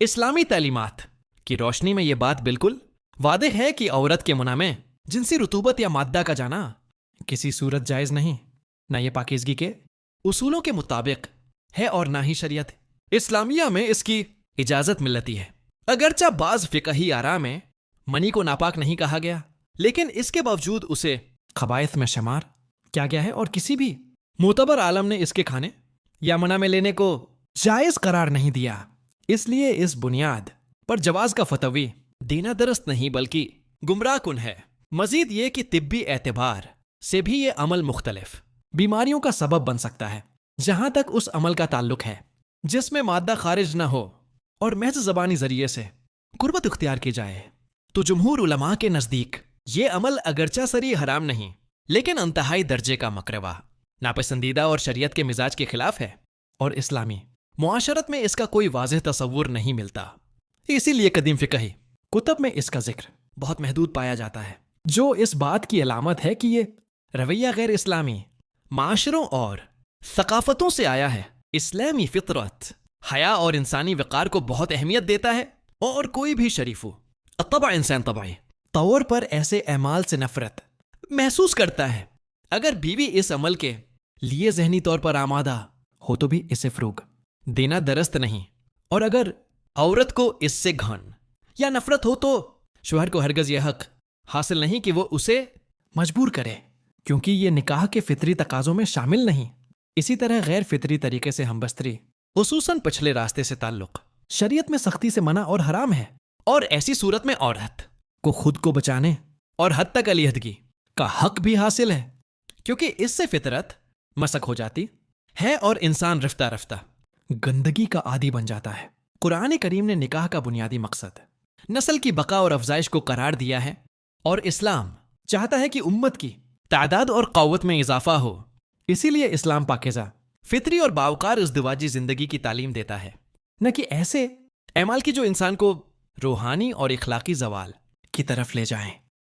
اسلامی تعلیمات کی روشنی میں یہ بات بالکل واضح ہے کہ عورت کے منع میں جنسی رطوبت یا مادہ کا جانا کسی صورت جائز نہیں، نہ یہ پاکیزگی کے اصولوں کے مطابق ہے اور نہ ہی شریعت اسلامیہ میں اس کی اجازت ملتی ہے۔ اگرچہ بعض فقہی آراء میں منی کو ناپاک نہیں کہا گیا، لیکن اس کے باوجود اسے خبائث میں شمار کیا گیا ہے اور کسی بھی معتبر عالم نے اس کے کھانے یا منع میں لینے کو جائز قرار نہیں دیا۔ اس لیے اس بنیاد پر جواز کا فتوی دینا درست نہیں بلکہ گمراہ کن ہے۔ مزید یہ کہ طبی اعتبار سے بھی یہ عمل مختلف بیماریوں کا سبب بن سکتا ہے، جہاں تک اس عمل کا تعلق ہے جس میں مادہ خارج نہ ہو اور محض زبانی ذریعے سے قربت اختیار کی جائے، تو جمہور علماء کے نزدیک یہ عمل اگرچہ صریح حرام نہیں لیکن انتہائی درجے کا مکروہ، ناپسندیدہ اور شریعت کے مزاج کے خلاف ہے، اور اسلامی معاشرت میں اس کا کوئی واضح تصور نہیں ملتا۔ اسی لیے قدیم فقہی کتب میں اس کا ذکر بہت محدود پایا جاتا ہے، جو اس بات کی علامت ہے کہ یہ رویہ غیر اسلامی معاشروں اور ثقافتوں سے آیا ہے۔ اسلامی فطرت حیا اور انسانی وقار کو بہت اہمیت دیتا ہے، اور کوئی بھی شریف الطبع انسان طبعی طور پر ایسے اعمال سے نفرت محسوس کرتا ہے۔ اگر بیوی اس عمل کے لیے ذہنی طور پر آمادہ ہو تو بھی اسے فروغ دینا درست نہیں، اور اگر عورت کو اس سے گھن یا نفرت ہو تو شوہر کو ہرگز یہ حق حاصل نہیں کہ وہ اسے مجبور کرے، کیونکہ یہ نکاح کے فطری تقاضوں میں شامل نہیں۔ اسی طرح غیر فطری طریقے سے ہم بستری خصوصاً پچھلے راستے سے تعلق شریعت میں سختی سے منع اور حرام ہے، اور ایسی صورت میں عورت کو خود کو بچانے اور حد تک علیحدگی کا حق بھی حاصل ہے، کیونکہ اس سے فطرت مسخ ہو جاتی ہے اور انسان رفتہ رفتہ گندگی کا عادی بن جاتا ہے۔ قرآن کریم نے نکاح کا بنیادی مقصد نسل کی بقا اور افزائش کو قرار دیا ہے، اور اسلام چاہتا ہے کہ امت کی تعداد اور قوت میں اضافہ ہو۔ اسی لیے اسلام پاکیزہ فطری اور باوقار ازدواجی زندگی کی تعلیم دیتا ہے، نہ کہ ایسے اعمال کی جو انسان کو روحانی اور اخلاقی زوال کی طرف لے جائیں۔